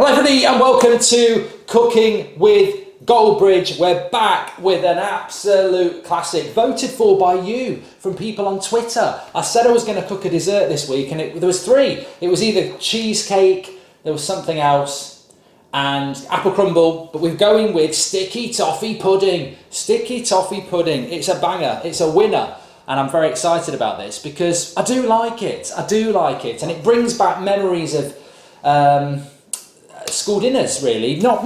Hello everybody and welcome to Cooking with Goldbridge. We're back with an absolute classic, voted for by you from people on Twitter. I said I was going to cook a dessert this week and there was three. It was either cheesecake, there was something else, and apple crumble, but we're going with sticky toffee pudding. Sticky toffee pudding, it's a banger, it's a winner. And I'm very excited about this because I do like it, and it brings back memories of school dinners, really. Not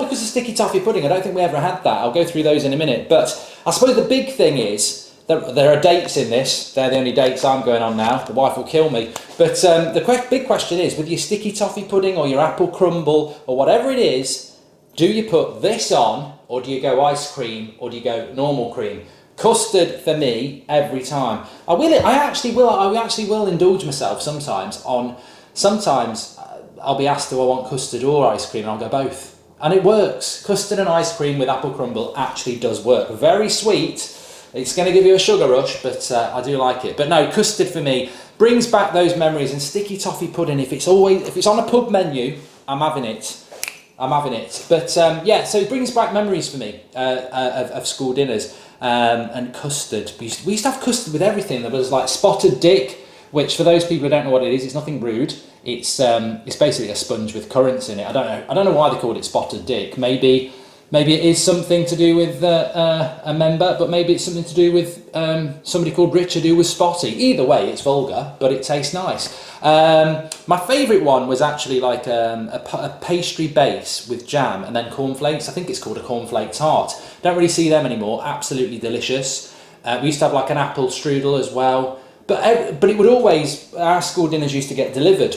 because of sticky toffee pudding. I don't think we ever had that. I'll go through those in a minute. But I suppose the big thing is that there are dates in this. They're the only dates I'm going on now. The wife will kill me. But the big question is, with your sticky toffee pudding or your apple crumble or whatever it is, do you put this on, or do you go ice cream, or do you go normal cream? Custard for me every time. I actually will indulge myself sometimes on. Sometimes I'll be asked, do I want custard or ice cream, and I'll go both. And it works. Custard and ice cream with apple crumble actually does work. Very sweet. It's going to give you a sugar rush, but I do like it. But no, custard for me brings back those memories, and sticky toffee pudding, if it's on a pub menu, I'm having it. But yeah, so it brings back memories for me of school dinners. And custard. We used to have custard with everything. There was like spotted dick, which for those people who don't know what it is, it's nothing rude. It's basically a sponge with currants in it. I don't know why they called it spotted dick. Maybe it is something to do with a member, but maybe it's something to do with somebody called Richard who was spotty. Either way, it's vulgar, but it tastes nice. My favourite one was actually like a pastry base with jam and then cornflakes. I think it's called a cornflake tart. Don't really see them anymore. Absolutely delicious. We used to have like an apple strudel as well. But it would always, our school dinners used to get delivered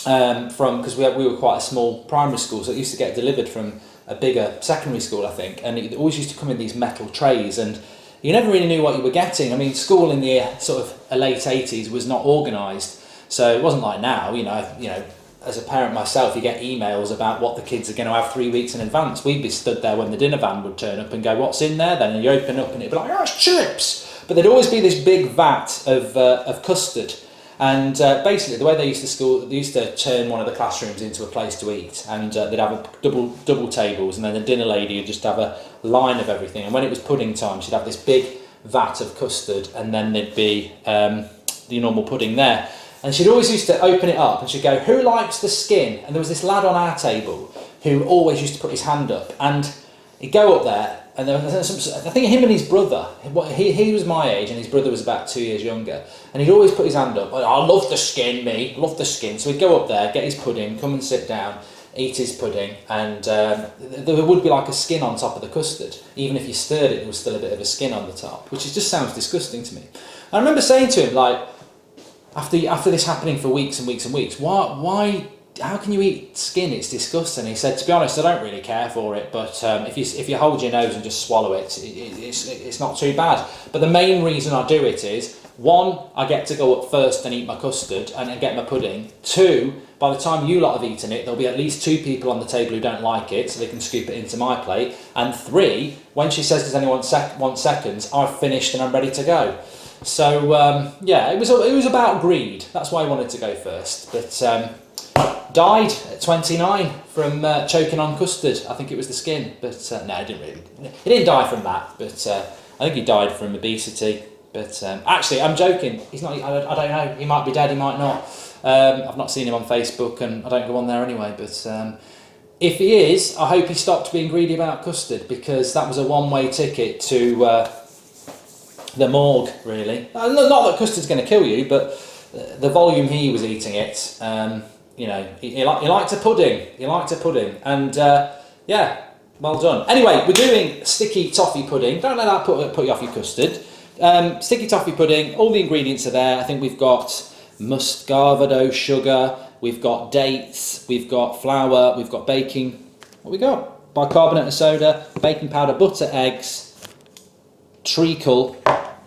because we were quite a small primary school, so it used to get delivered from a bigger secondary school, I think, and it always used to come in these metal trays, and you never really knew what you were getting. I mean, school in the sort of late 80s was not organised, so it wasn't like now. You know, as a parent myself, you get emails about what the kids are going to have 3 weeks in advance. We'd be stood there when the dinner van would turn up and go, "What's in there?" Then and you open up and it'd be like, "Oh, it's chips." But there'd always be this big vat of custard, and basically the way they used to turn one of the classrooms into a place to eat, and they'd have a double tables, and then the dinner lady would just have a line of everything. And when it was pudding time, she'd have this big vat of custard, and then there'd be the normal pudding there. And she'd always used to open it up, and she'd go, "Who likes the skin?" And there was this lad on our table who always used to put his hand up, and he'd go up there. And there was I think him and his brother, he was my age and his brother was about 2 years younger, and he'd always put his hand up. "I love the skin, me, love the skin." So he'd go up there, get his pudding, come and sit down, eat his pudding, and there would be like a skin on top of the custard. Even if you stirred it, there was still a bit of a skin on the top, which just sounds disgusting to me. I remember saying to him, like, after this happening for weeks and weeks and weeks, why? How can you eat skin? It's disgusting. He said, "To be honest, I don't really care for it, but if you hold your nose and just swallow it, it's not too bad." But the main reason I do it is, one, I get to go up first and eat my custard and get my pudding. Two, by the time you lot have eaten it, there'll be at least two people on the table who don't like it, so they can scoop it into my plate. And three, when she says, "Does anyone want seconds?" I've finished and I'm ready to go. So yeah, it was about greed. That's why I wanted to go first. But died at 29 from choking on custard. I think it was the skin, but no, it didn't really. He didn't die from that, but I think he died from obesity. But actually, I'm joking. He's not. I don't know. He might be dead. He might not. I've not seen him on Facebook, and I don't go on there anyway. But if he is, I hope he stopped being greedy about custard, because that was a one-way ticket to the morgue. Really, not that custard's going to kill you, but the volume he was eating it. You know, he liked a pudding. He liked a pudding, and yeah, well done. Anyway, we're doing sticky toffee pudding. Don't let that put you off your custard. Sticky toffee pudding. All the ingredients are there. I think we've got muscovado sugar. We've got dates. We've got flour. We've got baking. What we got? Bicarbonate of soda, baking powder, butter, eggs, treacle.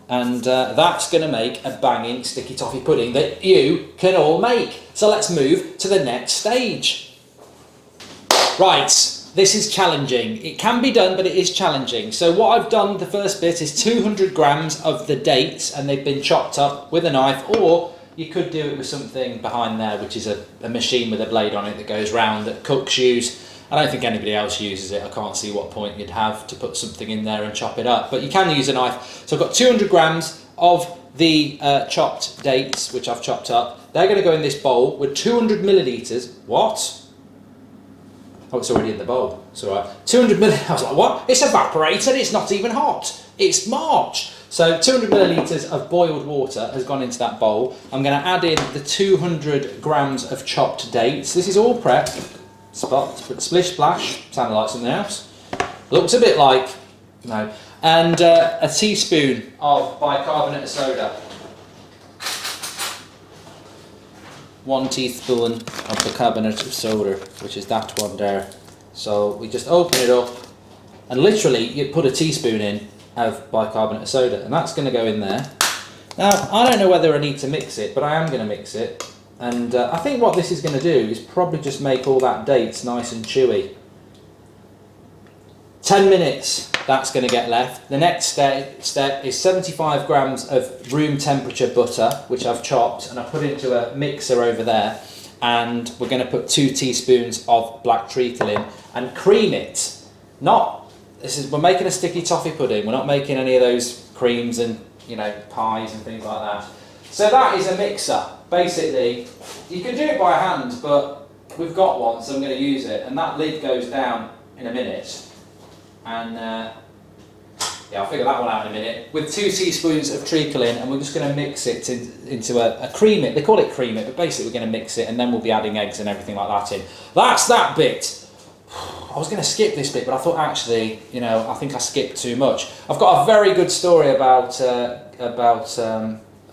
And that's going to make a banging sticky toffee pudding that you can all make. So let's move to the next stage. Right, this is challenging. It can be done, but it is challenging. So what I've done, the first bit, is 200 grams of the dates, and they've been chopped up with a knife, or you could do it with something behind there, which is a machine with a blade on it that goes round that cooks use. I don't think anybody else uses it. I can't see what point you'd have to put something in there and chop it up, but you can use a knife. So I've got 200 grams of the chopped dates, which I've chopped up. They're going to go in this bowl with 200 millilitres. What? Oh, it's already in the bowl. It's all right. 200 millilitres. I was like, what? It's evaporated. It's not even hot. It's March. So 200 millilitres of boiled water has gone into that bowl. I'm going to add in the 200 grams of chopped dates. This is all prepped. Splish splash, sounded like something else. Looks a bit like, no. And a teaspoon of bicarbonate of soda. 1 teaspoon of bicarbonate of soda, which is that one there. So we just open it up, and literally you put a teaspoon in of bicarbonate of soda, and that's going to go in there. Now, I don't know whether I need to mix it, but I am going to mix it. And I think what this is going to do is probably just make all that dates nice and chewy. 10 minutes, that's going to get left. The next step is 75 grams of room temperature butter, which I've chopped and I put into a mixer over there. And we're going to put 2 teaspoons of black treacle in and cream it. We're making a sticky toffee pudding. We're not making any of those creams and pies and things like that. So that is a mixer. Basically, you can do it by hand, but we've got one, so I'm going to use it. And that lid goes down in a minute. And yeah, I'll figure that one out in a minute. With 2 teaspoons of treacle in, and we're just going to mix it into a cream it. They call it cream it, but basically we're going to mix it, and then we'll be adding eggs and everything like that in. That's that bit. I was going to skip this bit, but I thought actually, I think I skipped too much. I've got a very good story about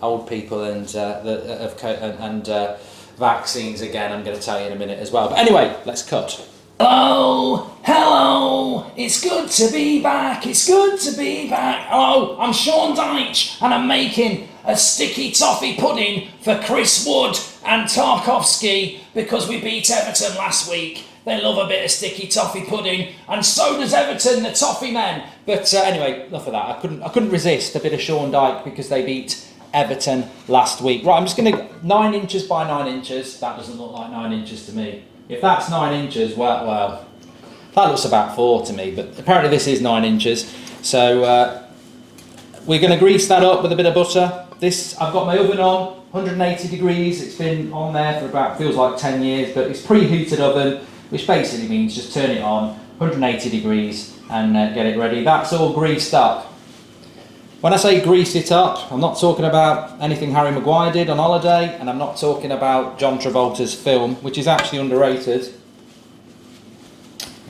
old people and vaccines again. I'm going to tell you in a minute as well. But anyway, let's cut. Hello, it's good to be back, Hello, I'm Sean Deitch and I'm making a sticky toffee pudding for Chris Wood and Tarkovsky because we beat Everton last week. They love a bit of sticky toffee pudding, and so does Everton, the Toffee men. But anyway, enough of that. I couldn't resist a bit of Sean Dyche because they beat Everton last week. Right, I'm just going to 9 inches by 9 inches. That doesn't look like 9 inches to me. If that's 9 inches, well, that looks about 4 to me, but apparently this is 9 inches. So we're going to grease that up with a bit of butter. I've got my oven on, 180 degrees. It's been on there for feels like 10 years, but it's preheated oven, which basically means just turn it on, 180 degrees, and get it ready. That's all greased up. When I say grease it up, I'm not talking about anything Harry Maguire did on holiday, and I'm not talking about John Travolta's film, which is actually underrated.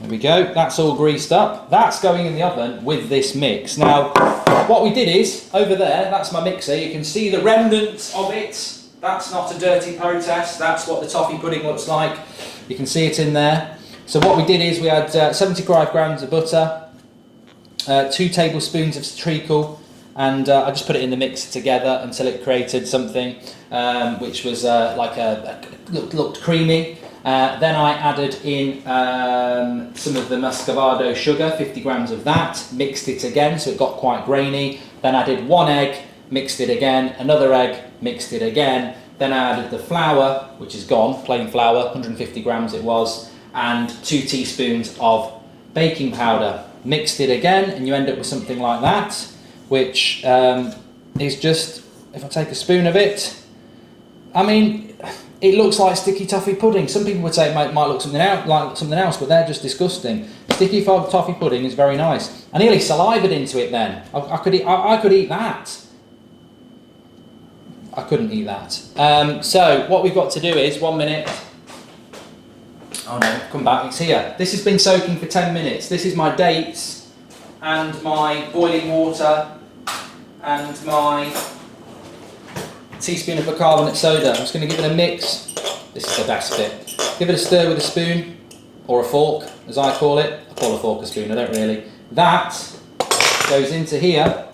There we go, that's all greased up. That's going in the oven with this mix. Now, what we did is, over there, that's my mixer, you can see the remnants of it. That's not a dirty protest, that's what the toffee pudding looks like. You can see it in there. So what we did is we had 75 grams of butter, 2 tablespoons of treacle, and I just put it in the mixer together until it created something which was looked creamy. Then I added in some of the muscovado sugar, 50 grams of that, mixed it again so it got quite grainy. Then I did 1 egg, mixed it again, another egg, mixed it again. Then I added the flour, which is gone, plain flour, 150 grams it was, and 2 teaspoons of baking powder. Mixed it again, and you end up with something like that, which is just, if I take a spoon of it, I mean, it looks like sticky toffee pudding. Some people would say it might look like something else, but they're just disgusting. Sticky toffee pudding is very nice. I nearly salivated into it then. I could eat that. I couldn't eat that. So what we've got to do is, 1 minute. Oh no, come back, it's here. This has been soaking for 10 minutes. This is my dates and my boiling water and my teaspoon of bicarbonate soda. I'm just going to give it a mix. This is the best bit. Give it a stir with a spoon, or a fork, as I call it. I call a fork a spoon, I don't really. That goes into here.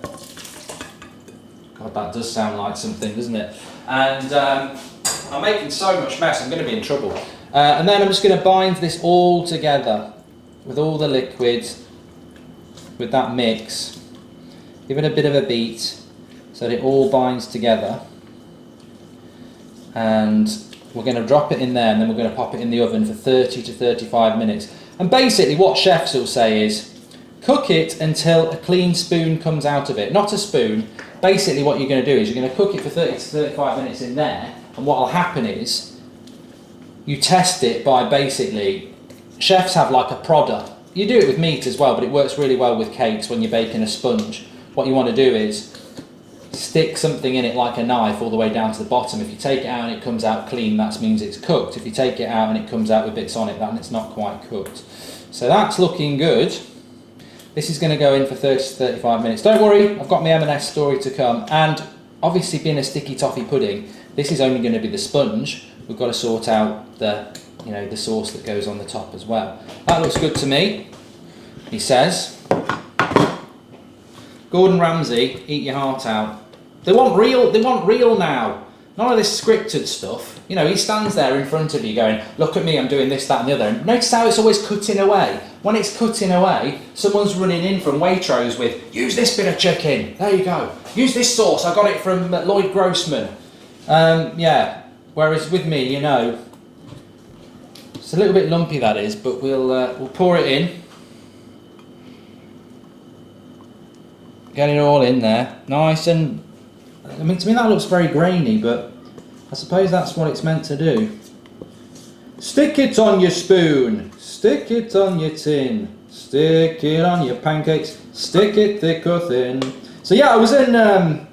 God, that does sound like something, doesn't it? And I'm making so much mess, I'm going to be in trouble. And then I'm just going to bind this all together with all the liquids, with that mix. Give it a bit of a beat so that it all binds together. and we're going to drop it in there, and then we're going to pop it in the oven for 30 to 35 minutes. And basically what chefs will say is, cook it until a clean spoon comes out of it. Not a spoon. Basically what you're going to do is you're going to cook it for 30 to 35 minutes in there, and what will happen is you test it by basically, chefs have like a prodder. You do it with meat as well, but it works really well with cakes when you're baking a sponge. What you want to do is stick something in it like a knife all the way down to the bottom. If you take it out and it comes out clean, that means it's cooked. If you take it out and it comes out with bits on it, then it's not quite cooked. So that's looking good. This is going to go in for 30 to 35 minutes. Don't worry, I've got my M&S story to come. And obviously being a sticky toffee pudding, this is only going to be the sponge. We've got to sort out the, you know, the sauce that goes on the top as well. That looks good to me, he says. Gordon Ramsay, eat your heart out. They want real now. None of this scripted stuff. You know, he stands there in front of you going, look at me, I'm doing this, that and the other. And notice how it's always cutting away. When it's cutting away, someone's running in from Waitrose with, use this bit of chicken, there you go. Use this sauce, I got it from Lloyd Grossman. Yeah, whereas with me, you know, it's a little bit lumpy that is, but we'll pour it in. Get it all in there, nice and, I mean to me that looks very grainy, but I suppose that's what it's meant to do. Stick it on your spoon, stick it on your tin, stick it on your pancakes, stick it thick or thin. So yeah, I was in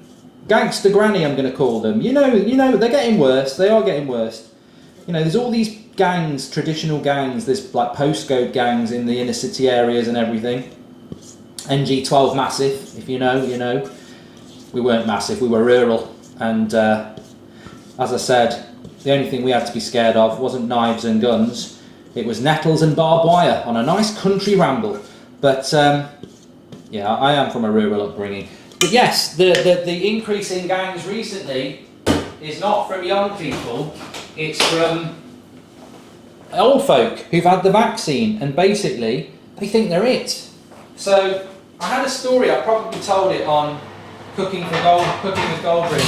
Gangster Granny, I'm going to call them. You know, they're getting worse, they are getting worse. You know, there's all these gangs, traditional gangs, there's like postcode gangs in the inner city areas and everything. NG12 massive, if you know, you know. We weren't massive, we were rural, and as I said, the only thing we had to be scared of wasn't knives and guns, it was nettles and barbed wire on a nice country ramble. But yeah, I am from a rural upbringing. But yes, the increase in gangs recently is not from young people, it's from old folk who've had the vaccine, and basically they think they're it. So I had a story, I probably told it on Cooking with Goldbridge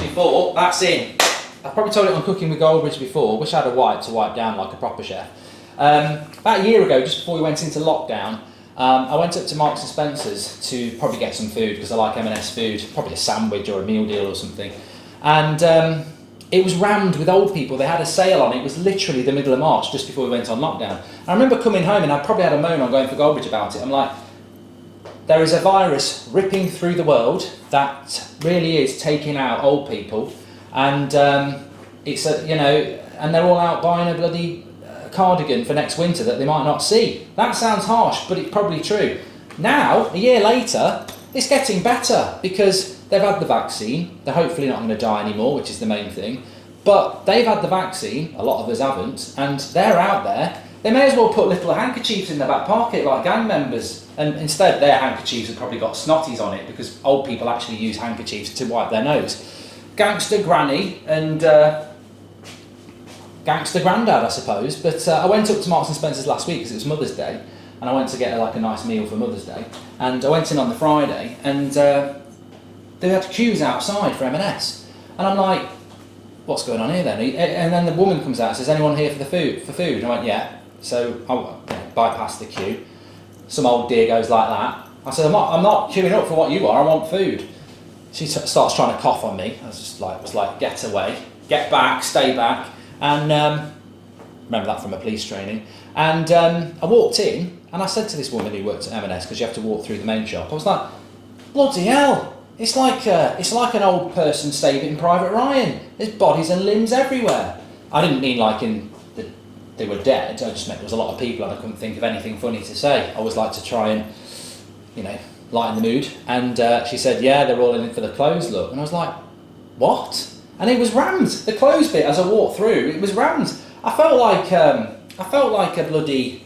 before. That's in. I probably told it on Cooking with Goldbridge before. Wish I had a wipe to wipe down like a proper chef. About a year ago, just before we went into lockdown, I went up to Marks and Spencer's to probably get some food because I like M&S food, probably a sandwich or a meal deal or something. And it was rammed with old people. They had a sale on it. It was literally the middle of March, just before we went on lockdown. I remember coming home and I probably had a moan on going for Goldbridge about it. I'm like, there is a virus ripping through the world that really is taking out old people, and it's a, you know, and they're all out buying a bloody cardigan for next winter that they might not see. That sounds harsh, but it's probably true. Now, a year later, it's getting better because they've had the vaccine. They're hopefully not going to die anymore, which is the main thing. But they've had the vaccine, a lot of us haven't, and they're out there. They may as well put little handkerchiefs in their back pocket like gang members, and instead their handkerchiefs have probably got snotties on it because old people actually use handkerchiefs to wipe their nose. Gangster Granny and Gangster Grandad, I suppose. But I went up to Marks and Spencer's last week because it was Mother's Day, and I went to get like a nice meal for Mother's Day. And I went in on the Friday, and they had queues outside for M&S, and I'm like, what's going on here then? And then the woman comes out and says, anyone here for the food? And I went, yeah. So I bypassed the queue. Some old dear goes like that. I said, I'm not queuing up for what you are, I want food. She starts trying to cough on me. I was like, get away, get back, stay back. And remember that from my police training. And I walked in and I said to this woman who worked at M&S, because you have to walk through the main shop, I was like, bloody hell, it's like an old person saving Private Ryan. There's bodies and limbs everywhere. I didn't mean like they were dead, I just meant there was a lot of people and I couldn't think of anything funny to say. I always like to try and, you know, lighten the mood. And she said, yeah, they're all in for the clothes look. And I was like, what? And it was rammed. The clothes bit, as I walked through, it was rammed. I felt like a bloody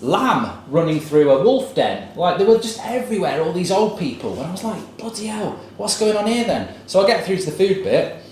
lamb running through a wolf den. Like, they were just everywhere, all these old people. And I was like, bloody hell, what's going on here then? So I get through to the food bit,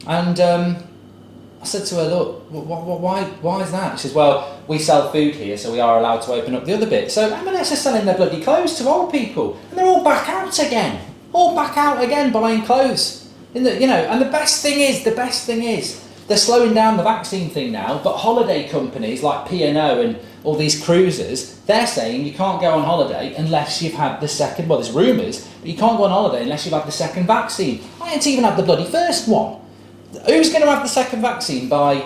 and I said to her, look, why is that? She says, well, we sell food here, so we are allowed to open up the other bit. So M&S are selling their bloody clothes to old people, and they're all back out again. All back out again buying clothes. And the best thing is, they're slowing down the vaccine thing now, but holiday companies like P&O and all these cruisers, they're saying you can't go on holiday unless you've had the second, well, there's rumours, but you can't go on holiday unless you've had the second vaccine. I ain't even had the bloody first one. Who's going to have the second vaccine by,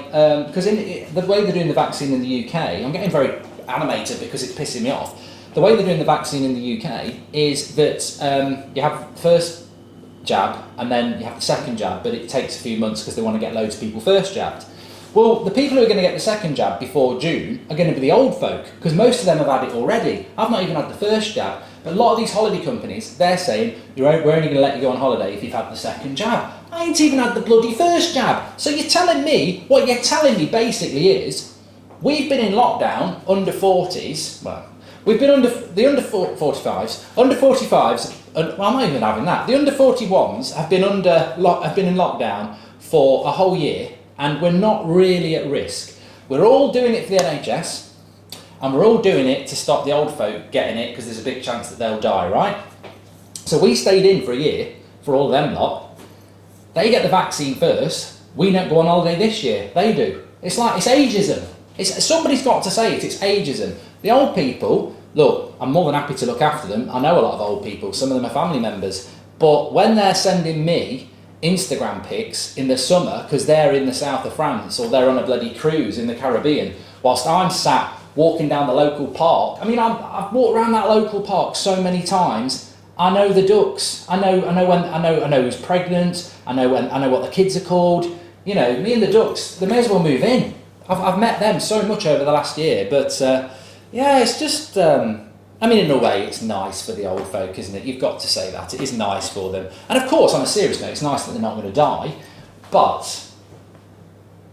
because the way they're doing the vaccine in the UK, I'm getting very animated because it's pissing me off. The way they're doing the vaccine in the UK is that you have first jab and then you have the second jab, but it takes a few months because they want to get loads of people first jabbed. Well, the people who are going to get the second jab before June are going to be the old folk, because most of them have had it already. I've not even had the first jab, but a lot of these holiday companies, they're saying, we're only going to let you go on holiday if you've had the second jab. I ain't even had the bloody first jab. So you're telling me, what you're telling me basically is, we've been in lockdown under 40s, well, we've been under 45s, under 45s, well, I'm not even having that. The under 41s have been in lockdown for a whole year, and we're not really at risk. We're all doing it for the NHS, and we're all doing it to stop the old folk getting it, because there's a big chance that they'll die, right? So we stayed in for a year, for all of them lot. They get the vaccine first. We don't go on holiday this year. They do. It's ageism. Somebody's got to say it. It's ageism. The old people, look, I'm more than happy to look after them. I know a lot of old people. Some of them are family members. But when they're sending me Instagram pics in the summer because they're in the south of France or they're on a bloody cruise in the Caribbean, whilst I'm sat walking down the local park. I mean, I've walked around that local park so many times. I know the ducks. I know who's pregnant. I know what the kids are called. You know, me and the ducks, they may as well move in. I've met them so much over the last year, but yeah, it's just. I mean, in a way, it's nice for the old folk, isn't it? You've got to say that. It is nice for them. And of course, on a serious note, it's nice that they're not going to die. But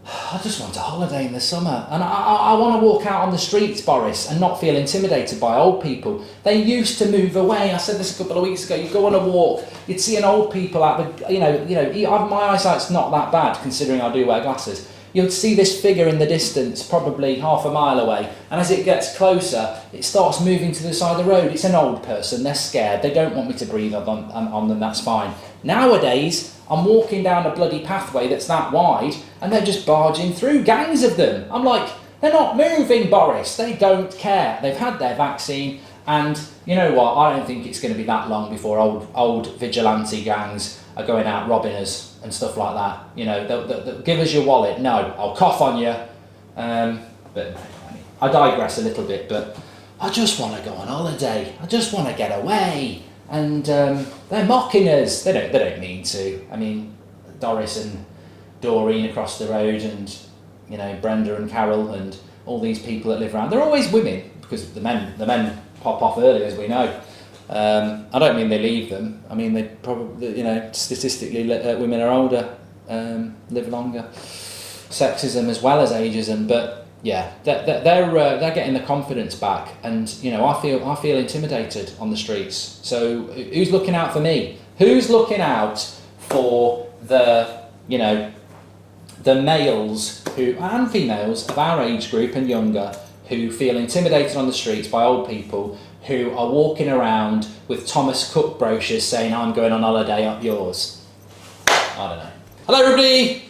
I just want a holiday in the summer. And I want to walk out on the streets, Boris, and not feel intimidated by old people. They used to move away. I said this a couple of weeks ago. You go on a walk, you'd see an old people out the, my eyesight's not that bad, considering I do wear glasses. You'll see this figure in the distance, probably half a mile away, and as it gets closer, it starts moving to the side of the road. It's an old person, they're scared, they don't want me to breathe on them, that's fine. Nowadays, I'm walking down a bloody pathway that's that wide, and they're just barging through, gangs of them. I'm like, they're not moving, Boris, they don't care. They've had their vaccine, and you know what, I don't think it's going to be that long before old vigilante gangs are going out robbing us and stuff like that. You know, they'll give us your wallet. No, I'll cough on you. But I digress a little bit, but I just want to go on holiday. I just want to get away. And they're mocking us. They don't mean to. I mean, Doris and Doreen across the road, and you know, Brenda and Carol and all these people that live around. They're always women, because the men pop off early, as we know. I don't mean they leave them. I mean they probably, you know, statistically women are older, live longer. Sexism as well as ageism, but yeah, they're getting the confidence back, and you know, I feel intimidated on the streets. So who's looking out for me? Who's looking out for the males and females of our age group and younger who feel intimidated on the streets by old people who are walking around with Thomas Cook brochures saying, I'm going on holiday, up yours? I don't know. Hello everybody!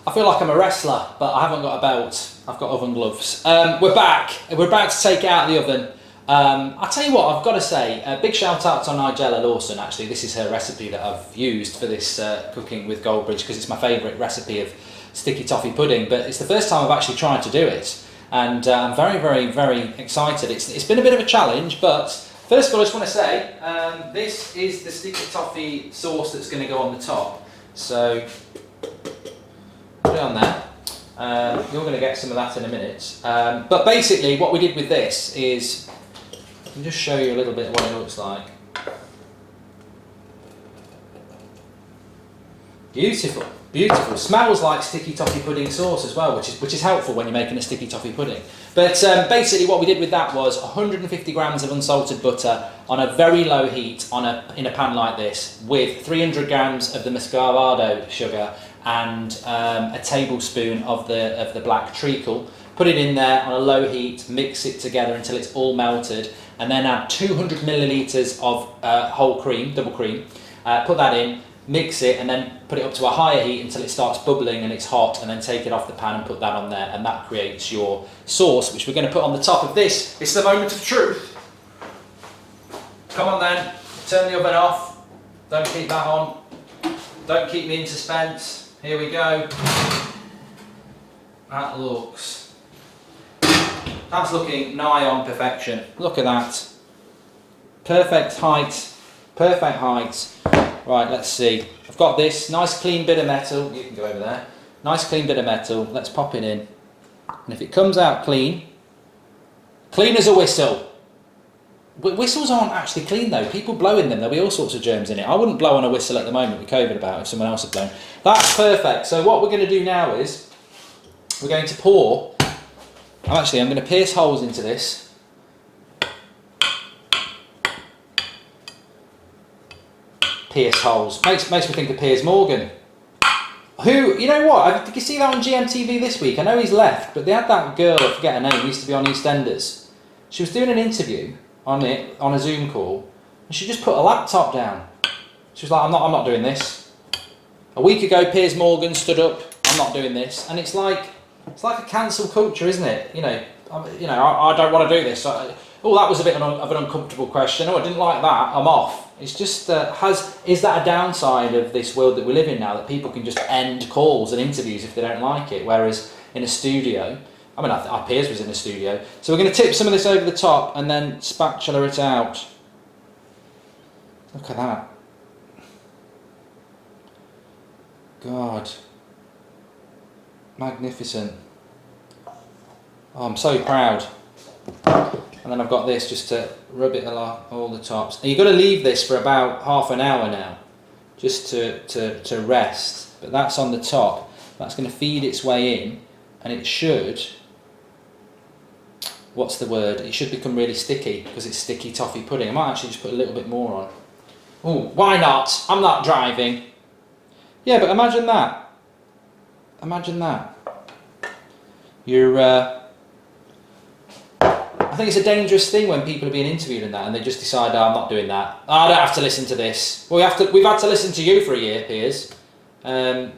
I feel like I'm a wrestler, but I haven't got a belt. I've got oven gloves. We're back. We're about to take it out of the oven. I'll tell you what, I've got to say, a big shout out to Nigella Lawson. Actually, this is her recipe that I've used for this cooking with Goldbridge, because it's my favourite recipe of sticky toffee pudding, but it's the first time I've actually tried to do it. And I'm very, very, very excited. It's been a bit of a challenge, but first of all, I just want to say, this is the sticky toffee sauce that's going to go on the top. So, put it on there. You're going to get some of that in a minute. But basically, what we did with this is, I can just show you a little bit of what it looks like. Beautiful. Beautiful. Smells like sticky toffee pudding sauce as well, which is helpful when you're making a sticky toffee pudding. But basically what we did with that was 150 grams of unsalted butter on a very low heat in a pan like this, with 300 grams of the muscovado sugar and a tablespoon of the black treacle. Put it in there on a low heat, mix it together until it's all melted, and then add 200 millilitres of whole cream, double cream. Put that in. mix it, and then put it up to a higher heat until it starts bubbling and it's hot, and then take it off the pan and put that on there, and that creates your sauce, which we're going to put on the top of this. It's the moment of truth. Come on then, turn the oven off. Don't keep that on. Don't keep me in suspense. Here we go. That's looking nigh on perfection. Look at that. Perfect height. Perfect height. Right, let's see. I've got this nice clean bit of metal. You can go over there. Nice clean bit of metal. Let's pop it in. And if it comes out clean, clean as a whistle. Whistles aren't actually clean though. People blow in them. There'll be all sorts of germs in it. I wouldn't blow on a whistle at the moment with COVID about if someone else had blown. That's perfect. So what we're going to do now is we're going to pour. I'm going to pierce holes into this. Pierce holes. Makes me think of Piers Morgan. Who, you know what? Did you see that on GMTV this week? I know he's left, but they had that girl, I forget her name, who used to be on EastEnders. She was doing an interview on a Zoom call, and she just put a laptop down. She was like, I'm not doing this. A week ago, Piers Morgan stood up, I'm not doing this. And it's like a cancel culture, isn't it? I don't want to do this. That was a bit of an uncomfortable question. Oh, I didn't like that, I'm off. It's just, is that a downside of this world that we live in now, that people can just end calls and interviews if they don't like it, whereas in a studio, our Piers was in a studio. So we're going to tip some of this over the top and then spatula it out. Look at that. God. Magnificent. Oh, I'm so proud. And then I've got this just to rub it along all the tops. And you've got to leave this for about half an hour now, just to rest. But that's on the top. That's going to feed its way in, and it should, what's the word? It should become really sticky, because it's sticky toffee pudding. I might actually just put a little bit more on. Oh, why not? I'm not driving. Yeah, but imagine that. Imagine that. I think it's a dangerous thing when people are being interviewed and that, and they just decide, oh, I'm not doing that. Oh, I don't have to listen to this. Well, we've had to listen to you for a year, Piers. I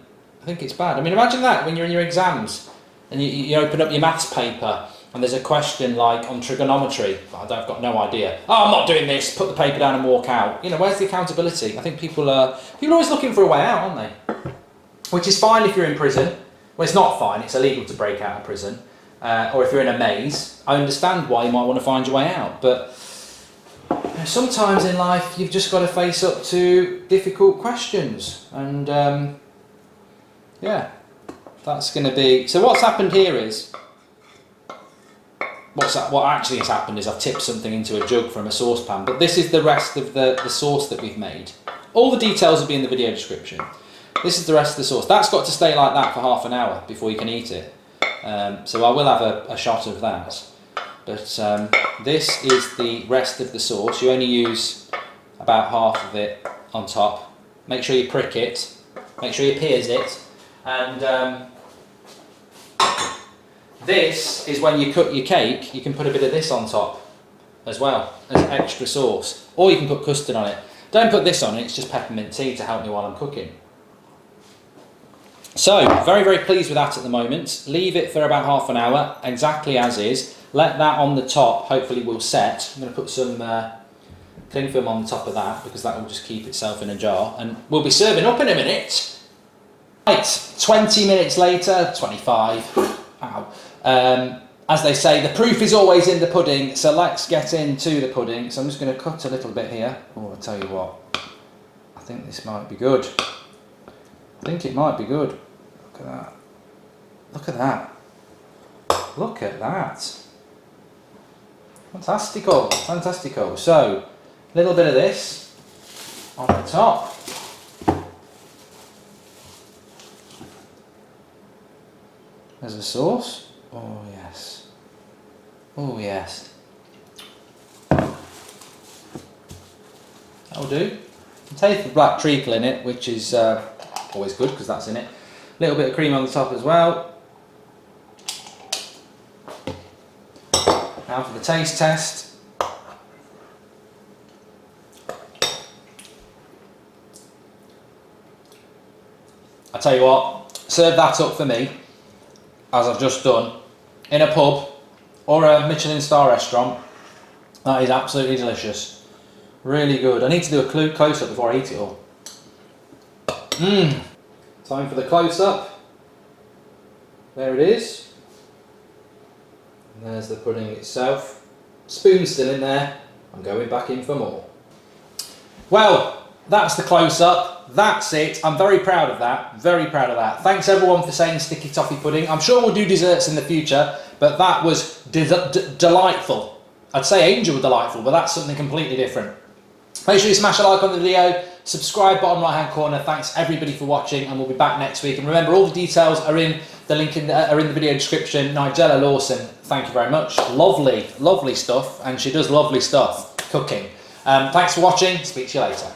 think it's bad. Imagine that when you're in your exams and you open up your maths paper and there's a question like on trigonometry. I've got no idea. Oh, I'm not doing this. Put the paper down and walk out. Where's the accountability? I think people are always looking for a way out, aren't they? Which is fine if you're in prison. Well, it's not fine. It's illegal to break out of prison. Or if you're in a maze, I understand why you might want to find your way out. But sometimes in life, you've just got to face up to difficult questions. And that's going to be... So what's happened here is... What actually has happened is I've tipped something into a jug from a saucepan. But this is the rest of the sauce that we've made. All the details will be in the video description. This is the rest of the sauce. That's got to stay like that for half an hour before you can eat it. So I will have a shot of that. But this is the rest of the sauce. You only use about half of it on top. Make sure you prick it. Make sure you pierce it. And this is when you cook your cake, you can put a bit of this on top as well as extra sauce. Or you can put custard on it. Don't put this on it, it's just peppermint tea to help me while I'm cooking. So, very, very pleased with that at the moment. Leave it for about half an hour, exactly as is. Let that on the top, hopefully will set. I'm going to put some cling film on the top of that, because that will just keep itself in a jar. And we'll be serving up in a minute. Right, 20 minutes later, 25. Ow. As they say, the proof is always in the pudding, so let's get into the pudding. So I'm just going to cut a little bit here. Oh, I'll tell you what. I think this might be good. I think it might be good. Look at that. Look at that. Look at that. Fantastical. Fantastical. So, a little bit of this on the top. There's a sauce. Oh yes. Oh yes. That'll do. Taste the black treacle in it, which is always good because that's in it. A little bit of cream on the top as well. Now for the taste test. tell you what, serve that up for me, as I've just done, in a pub or a Michelin star restaurant. That is absolutely delicious. Really good. I need to do a close-up before I eat it all. Time for the close-up. There it is. And there's the pudding itself. Spoon still in there. I'm going back in for more. Well, that's the close-up. That's it. I'm very proud of that. Very proud of that. Thanks everyone for saying sticky toffee pudding. I'm sure we'll do desserts in the future, but that was delightful. I'd say angel delightful, but that's something completely different. Make sure you smash a like on the video, subscribe bottom right hand corner. Thanks everybody for watching, and we'll be back next week. And remember, all the details are in the link are in the video description. Nigella Lawson, thank you very much. Lovely, lovely stuff, and she does lovely stuff cooking. Thanks for watching. Speak to you later.